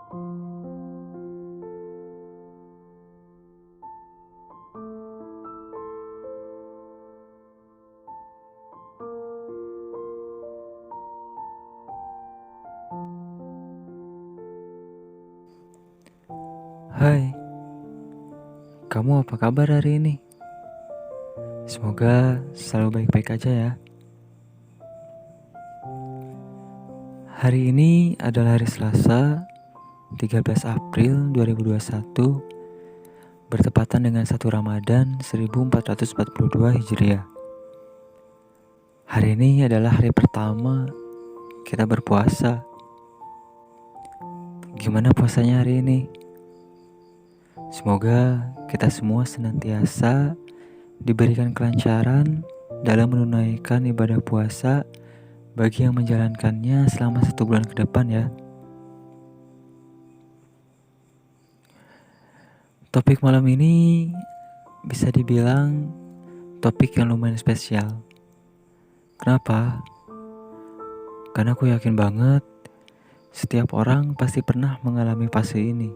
Hai, kamu apa kabar hari ini? Semoga selalu baik-baik aja ya. Hari ini adalah hari Selasa, 13 April 2021, bertepatan dengan 1 Ramadan 1442 Hijriah. Hari ini adalah hari pertama kita berpuasa. Gimana puasanya hari ini? Semoga kita semua senantiasa diberikan kelancaran dalam menunaikan ibadah puasa bagi yang menjalankannya selama 1 bulan ke depan ya. Topik malam ini bisa dibilang topik yang lumayan spesial. Kenapa? Karena aku yakin banget setiap orang pasti pernah mengalami fase ini.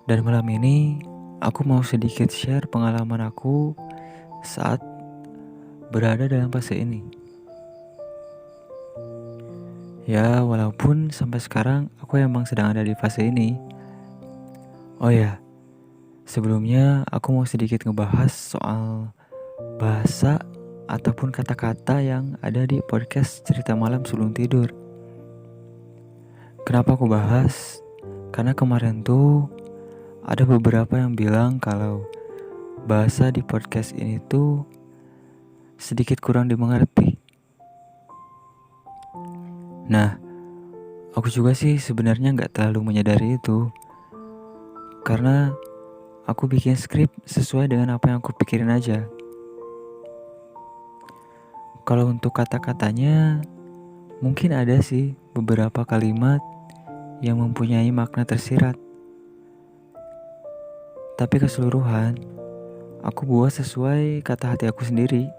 Dan malam ini aku mau sedikit share pengalaman aku saat berada dalam fase ini. Ya, walaupun sampai sekarang aku emang sedang ada di fase ini. Oh ya, sebelumnya aku mau sedikit ngebahas soal bahasa ataupun kata-kata yang ada di podcast Cerita Malam Sebelum Tidur. Kenapa aku bahas? Karena kemarin tuh ada beberapa yang bilang kalau bahasa di podcast ini tuh sedikit kurang dimengerti. Nah, aku juga sih sebenarnya gak terlalu menyadari itu. Karena aku bikin skrip sesuai dengan apa yang aku pikirin aja. Kalau untuk kata-katanya, mungkin ada sih beberapa kalimat yang mempunyai makna tersirat. Tapi keseluruhan, aku buat sesuai kata hati aku sendiri.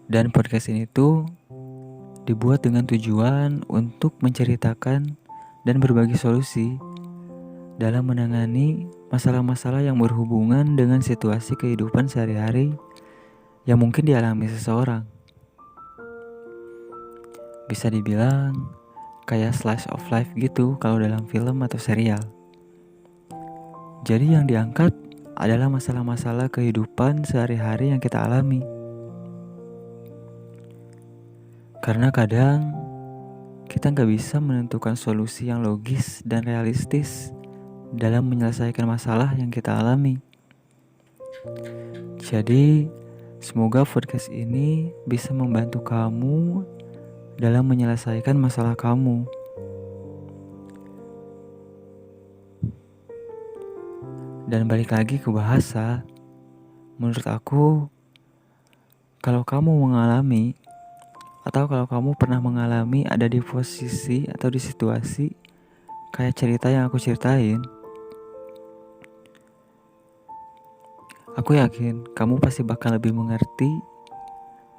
Dan podcast ini tuh dibuat dengan tujuan untuk menceritakan dan berbagi solusi dalam menangani masalah-masalah yang berhubungan dengan situasi kehidupan sehari-hari yang mungkin dialami seseorang. Bisa dibilang kayak slice of life gitu kalau dalam film atau serial. Jadi yang diangkat adalah masalah-masalah kehidupan sehari-hari yang kita alami. Karena kadang kita gak bisa menentukan solusi yang logis dan realistis dalam menyelesaikan masalah yang kita alami. Jadi, semoga podcast ini bisa membantu kamu dalam menyelesaikan masalah kamu. Dan balik lagi ke bahasa, menurut aku, kalau kamu mengalami atau kalau kamu pernah mengalami ada di posisi atau di situasi kayak cerita yang aku ceritain, aku yakin kamu pasti bakal lebih mengerti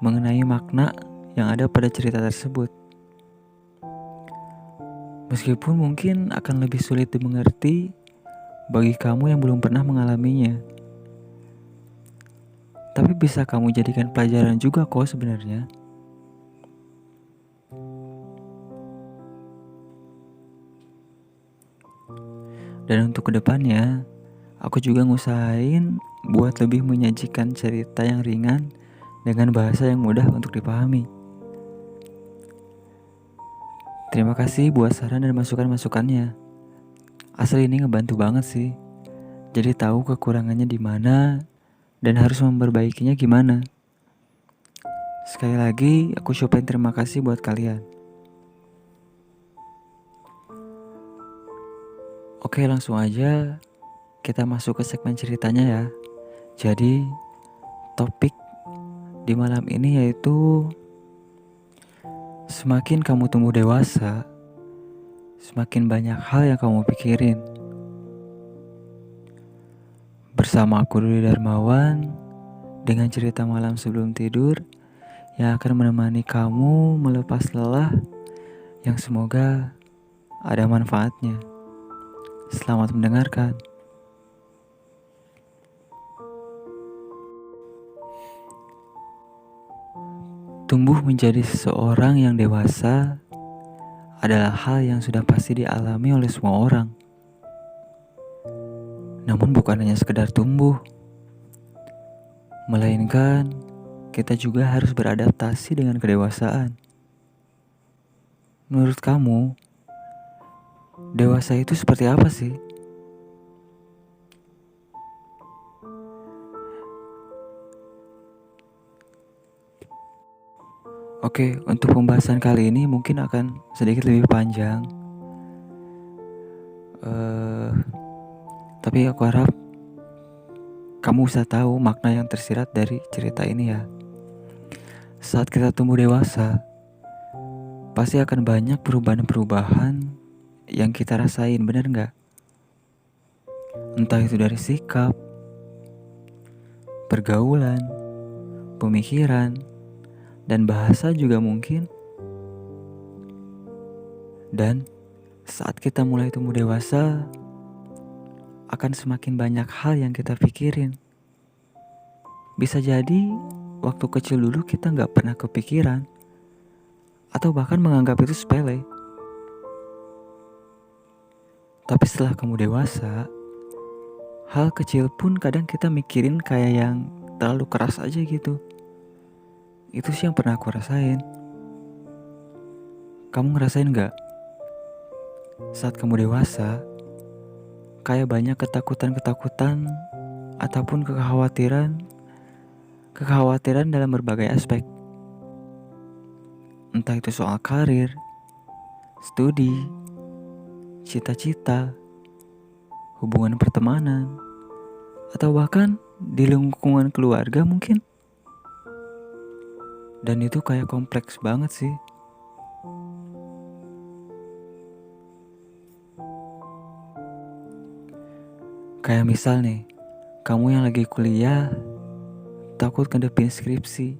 mengenai makna yang ada pada cerita tersebut. Meskipun mungkin akan lebih sulit dimengerti bagi kamu yang belum pernah mengalaminya. Tapi bisa kamu jadikan pelajaran juga kok sebenarnya. Dan untuk kedepannya, aku juga ngusahain buat lebih menyajikan cerita yang ringan dengan bahasa yang mudah untuk dipahami. Terima kasih buat saran dan masukan-masukannya. Asli ini ngebantu banget sih. Jadi tahu kekurangannya di mana dan harus memperbaikinya gimana. Sekali lagi, aku ucapin terima kasih buat kalian. Oke, langsung aja kita masuk ke segmen ceritanya ya. Jadi, topik di malam ini yaitu semakin kamu tumbuh dewasa, semakin banyak hal yang kamu pikirin. Bersama aku Rudi Darmawan dengan cerita malam sebelum tidur yang akan menemani kamu melepas lelah, yang semoga ada manfaatnya. Selamat mendengarkan. Tumbuh menjadi seseorang yang dewasa adalah hal yang sudah pasti dialami oleh semua orang. Namun bukan hanya sekedar tumbuh, melainkan kita juga harus beradaptasi dengan kedewasaan. Menurut kamu, dewasa itu seperti apa sih? Oke, untuk pembahasan kali ini mungkin akan sedikit lebih panjang. Tapi aku harap kamu bisa tahu makna yang tersirat dari cerita ini ya. Saat kita tumbuh dewasa, pasti akan banyak perubahan-perubahan yang kita rasain, benar nggak? Entah itu dari sikap, pergaulan, pemikiran, dan bahasa juga mungkin. Dan saat kita mulai tumbuh dewasa, akan semakin banyak hal yang kita pikirin. Bisa jadi waktu kecil dulu kita gak pernah kepikiran, atau bahkan menganggap itu sepele. Tapi setelah kamu dewasa, hal kecil pun kadang kita mikirin kayak yang terlalu keras aja gitu. Itu sih yang pernah aku rasain. Kamu ngerasain gak? Saat kamu dewasa, kayak banyak ketakutan-ketakutan ataupun kekhawatiran dalam berbagai aspek. Entah itu soal karir, studi, cita-cita, hubungan pertemanan, atau bahkan di lingkungan keluarga mungkin. Dan itu kayak kompleks banget sih. Kayak misal nih, kamu yang lagi kuliah, takut ngadepin skripsi,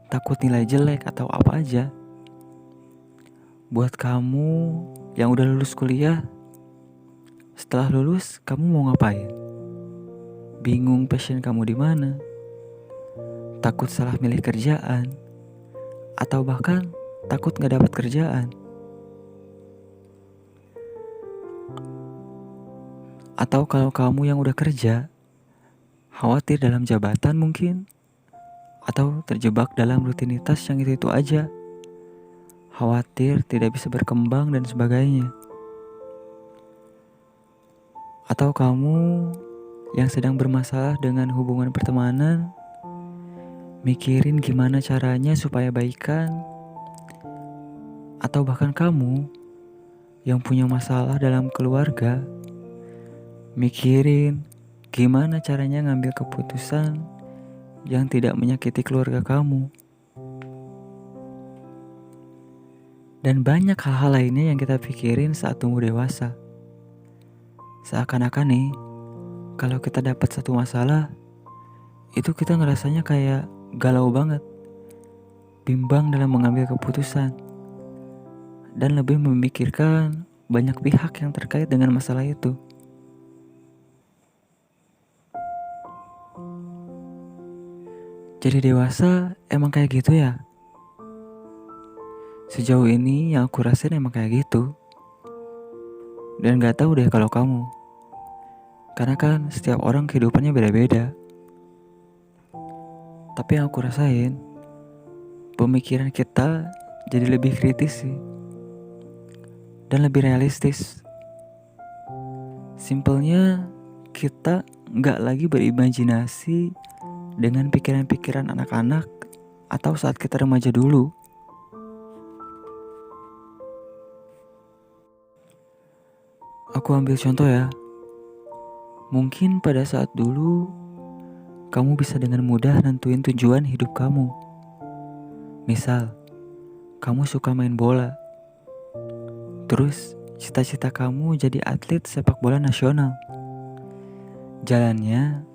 takut nilai jelek atau apa aja. Buat kamu yang udah lulus kuliah, setelah lulus kamu mau ngapain? Bingung passion kamu di mana? Takut salah milih kerjaan, atau bahkan takut gak dapat kerjaan. Atau kalau kamu yang udah kerja, khawatir dalam jabatan mungkin, atau terjebak dalam rutinitas yang itu aja, khawatir tidak bisa berkembang dan sebagainya. Atau kamu yang sedang bermasalah dengan hubungan pertemanan, mikirin gimana caranya supaya baikan. Atau bahkan kamu yang punya masalah dalam keluarga, mikirin gimana caranya ngambil keputusan yang tidak menyakiti keluarga kamu. Dan banyak hal-hal lainnya yang kita pikirin saat tumbuh dewasa. Seakan-akan nih, kalau kita dapat satu masalah, itu kita ngerasanya kayak galau banget, bimbang dalam mengambil keputusan, dan lebih memikirkan banyak pihak yang terkait dengan masalah itu. Jadi dewasa emang kayak gitu ya? Sejauh ini yang aku rasain emang kayak gitu. Dan gak tahu deh kalau kamu. Karena kan setiap orang kehidupannya beda-beda. Tapi yang aku rasain, pemikiran kita jadi lebih kritis sih. Dan lebih realistis. Simpelnya kita gak lagi berimajinasi dengan pikiran-pikiran anak-anak atau saat kita remaja dulu. Aku ambil contoh ya. Mungkin pada saat dulu, kamu bisa dengan mudah nentuin tujuan hidup kamu. Misal, kamu suka main bola. Terus, cita-cita kamu jadi atlet sepak bola nasional. Jalannya,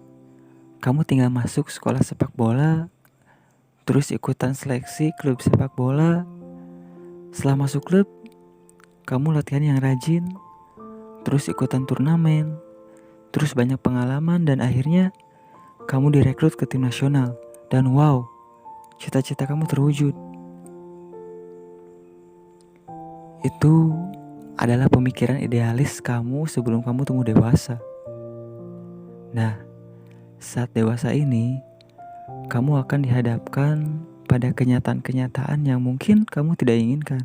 kamu tinggal masuk sekolah sepak bola, terus ikutan seleksi klub sepak bola. Setelah masuk klub, kamu latihan yang rajin, terus ikutan turnamen, terus banyak pengalaman, dan akhirnya kamu direkrut ke tim nasional. Dan wow, cita-cita kamu terwujud. Itu adalah pemikiran idealis kamu sebelum kamu tumbuh dewasa. Nah, saat dewasa ini, kamu akan dihadapkan pada kenyataan-kenyataan yang mungkin kamu tidak inginkan.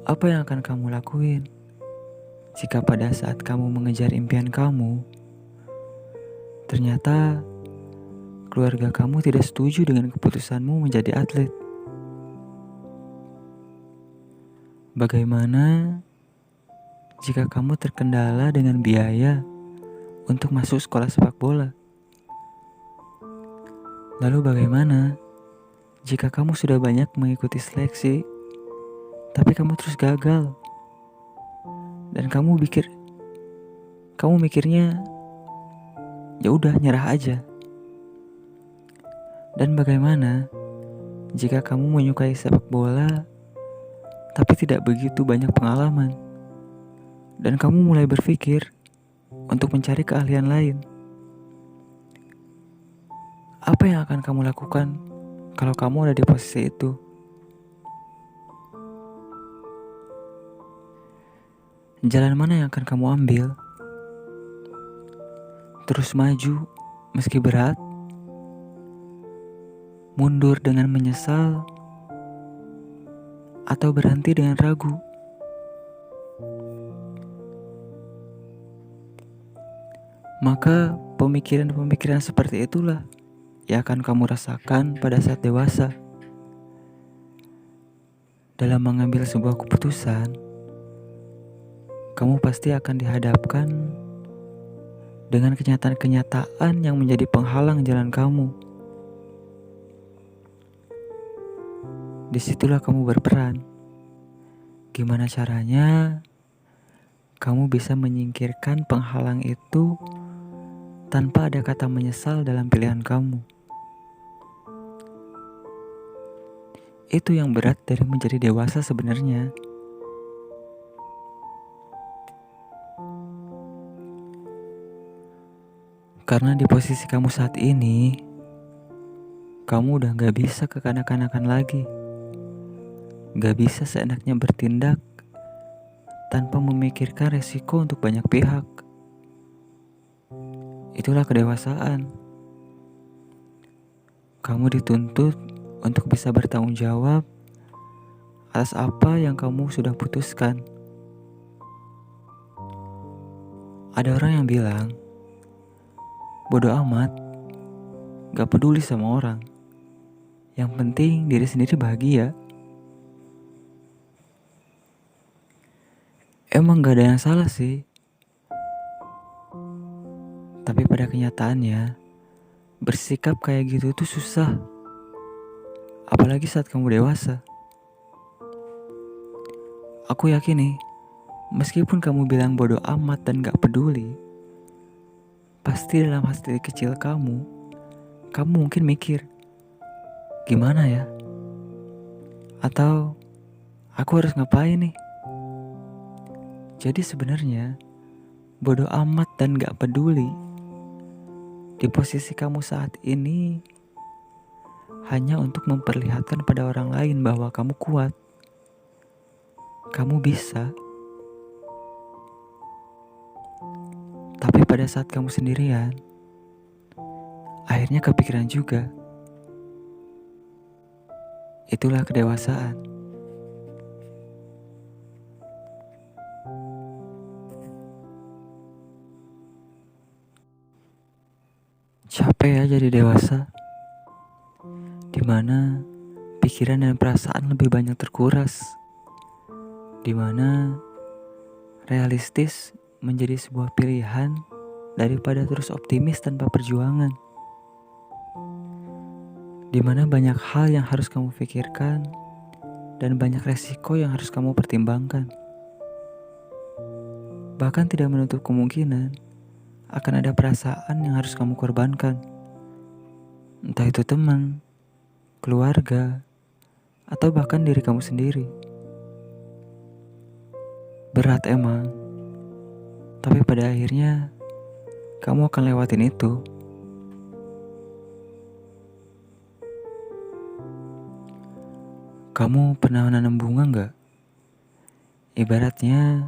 Apa yang akan kamu lakuin jika pada saat kamu mengejar impian kamu, ternyata keluarga kamu tidak setuju dengan keputusanmu menjadi atlet? Bagaimana jika kamu terkendala dengan biaya untuk masuk sekolah sepak bola? Lalu bagaimana jika kamu sudah banyak mengikuti seleksi, tapi kamu terus gagal? Dan kamu mikirnya ya udah nyerah aja. Dan bagaimana jika kamu menyukai sepak bola tapi tidak begitu banyak pengalaman, dan kamu mulai berpikir untuk mencari keahlian lain? Apa yang akan kamu lakukan kalau kamu ada di posisi itu? Jalan mana yang akan kamu ambil? Terus maju meski berat? Mundur dengan menyesal? Atau berhenti dengan ragu? Maka pemikiran-pemikiran seperti itulah yang akan kamu rasakan pada saat dewasa. Dalam mengambil sebuah keputusan, kamu pasti akan dihadapkan dengan kenyataan-kenyataan yang menjadi penghalang jalan kamu. Disitulah kamu berperan. Gimana caranya kamu bisa menyingkirkan penghalang itu tanpa ada kata menyesal dalam pilihan kamu. Itu yang berat dari menjadi dewasa sebenarnya. Karena di posisi kamu saat ini, kamu udah gak bisa kekanak-kanakan lagi. Gak bisa seenaknya bertindak tanpa memikirkan resiko untuk banyak pihak. Itulah kedewasaan. Kamu dituntut untuk bisa bertanggung jawab atas apa yang kamu sudah putuskan. Ada orang yang bilang, bodo amat, gak peduli sama orang. Yang penting diri sendiri bahagia. Emang gak ada yang salah sih. Tapi pada kenyataannya, bersikap kayak gitu tuh susah. Apalagi saat kamu dewasa. Aku yakin nih, meskipun kamu bilang bodo amat dan gak peduli, pasti dalam hati kecil kamu mungkin mikir, gimana ya? Atau, aku harus ngapain nih? Jadi sebenarnya, bodo amat dan gak peduli di posisi kamu saat ini hanya untuk memperlihatkan pada orang lain bahwa kamu kuat. Kamu bisa. Tapi pada saat kamu sendirian, akhirnya kepikiran juga. Itulah kedewasaan. Capek ya jadi dewasa, dimana pikiran dan perasaan lebih banyak terkuras, dimana realistis menjadi sebuah pilihan daripada terus optimis tanpa perjuangan, dimana banyak hal yang harus kamu pikirkan dan banyak resiko yang harus kamu pertimbangkan. Bahkan tidak menutup kemungkinan akan ada perasaan yang harus kamu korbankan. Entah itu teman, keluarga, atau bahkan diri kamu sendiri. Berat emang, tapi pada akhirnya kamu akan lewatin itu. Kamu pernah nanam bunga gak? Ibaratnya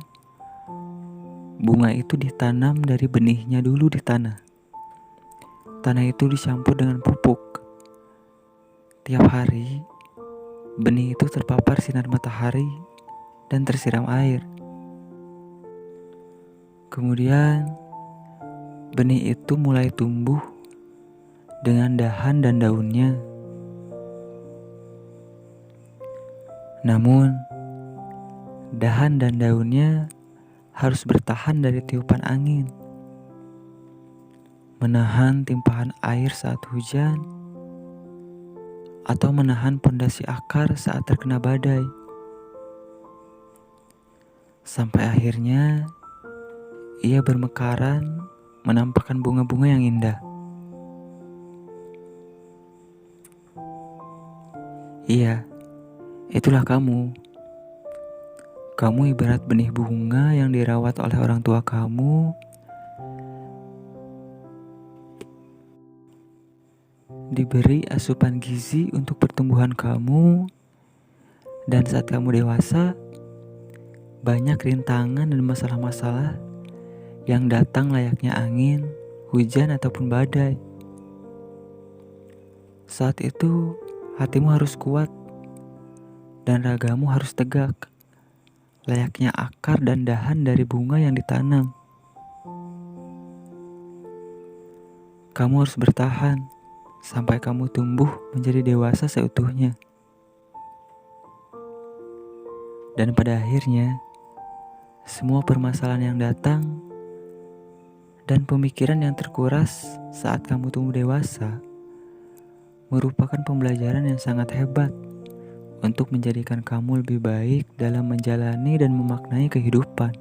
bunga itu ditanam dari benihnya dulu di tanah. Tanah itu dicampur dengan pupuk. Tiap hari, benih itu terpapar sinar matahari dan tersiram air. Kemudian, benih itu mulai tumbuh dengan dahan dan daunnya. Namun, dahan dan daunnya harus bertahan dari tiupan angin, menahan timpahan air saat hujan, atau menahan pondasi akar saat terkena badai. Sampai akhirnya, ia bermekaran menampakkan bunga-bunga yang indah. Iya, itulah kamu. Kamu ibarat benih bunga yang dirawat oleh orang tua kamu, diberi asupan gizi untuk pertumbuhan kamu, dan saat kamu dewasa, banyak rintangan dan masalah-masalah yang datang layaknya angin, hujan, ataupun badai. Saat itu, hatimu harus kuat dan ragamu harus tegak, layaknya akar dan dahan dari bunga yang ditanam. Kamu harus bertahan sampai kamu tumbuh menjadi dewasa seutuhnya. Dan pada akhirnya, semua permasalahan yang datang dan pemikiran yang terkuras saat kamu tumbuh dewasa merupakan pembelajaran yang sangat hebat untuk menjadikan kamu lebih baik dalam menjalani dan memaknai kehidupan.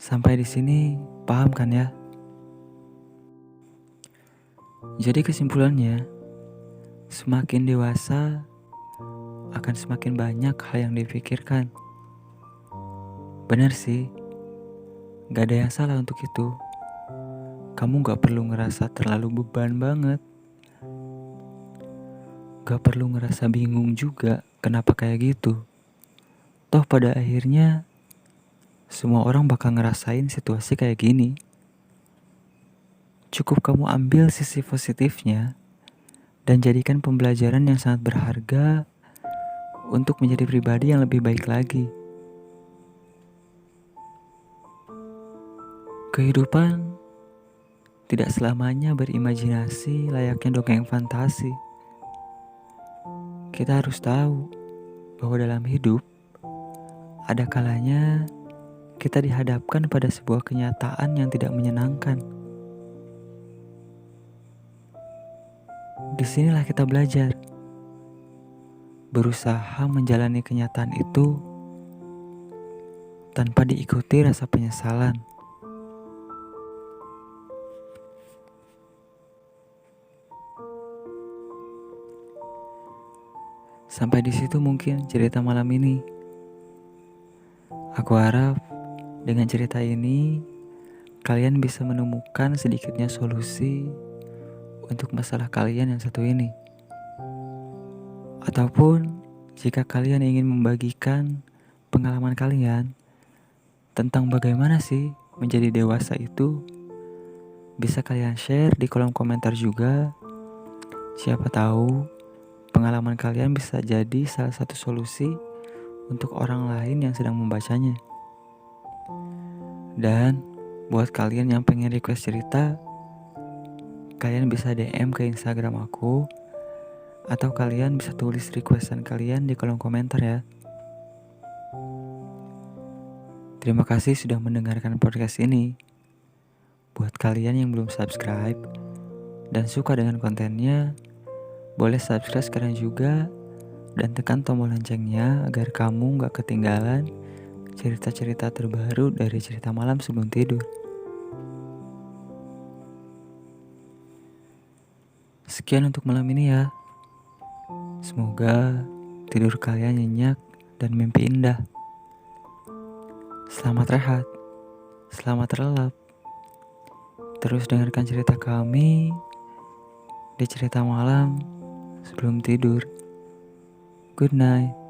Sampai di sini, paham kan ya? Jadi kesimpulannya, semakin dewasa akan semakin banyak hal yang dipikirkan. Benar sih, gak ada yang salah untuk itu. Kamu gak perlu ngerasa terlalu beban banget. Gak perlu ngerasa bingung juga kenapa kayak gitu. Toh pada akhirnya semua orang bakal ngerasain situasi kayak gini. Cukup kamu ambil sisi positifnya dan jadikan pembelajaran yang sangat berharga untuk menjadi pribadi yang lebih baik lagi. Kehidupan tidak selamanya berimajinasi layaknya dongeng fantasi. Kita harus tahu bahwa dalam hidup ada kalanya kita dihadapkan pada sebuah kenyataan yang tidak menyenangkan. Disinilah kita belajar, berusaha menjalani kenyataan itu tanpa diikuti rasa penyesalan. Sampai di situ mungkin cerita malam ini. Aku harap dengan cerita ini kalian bisa menemukan sedikitnya solusi untuk masalah kalian yang satu ini. Ataupun jika kalian ingin membagikan pengalaman kalian tentang bagaimana sih menjadi dewasa itu, bisa kalian share di kolom komentar juga. Siapa tahu pengalaman kalian bisa jadi salah satu solusi untuk orang lain yang sedang membacanya. Dan buat kalian yang pengen request cerita, kalian bisa DM ke Instagram aku, atau kalian bisa tulis requestan kalian di kolom komentar ya. Terima kasih sudah mendengarkan podcast ini. Buat kalian yang belum subscribe dan suka dengan kontennya, boleh subscribe sekarang juga dan tekan tombol loncengnya agar kamu gak ketinggalan cerita-cerita terbaru dari cerita malam sebelum tidur. Sekian untuk malam ini ya. Semoga tidur kalian nyenyak dan mimpi indah. Selamat rehat, selamat terlelap. Terus dengarkan cerita kami di cerita malam sebelum tidur. Good night.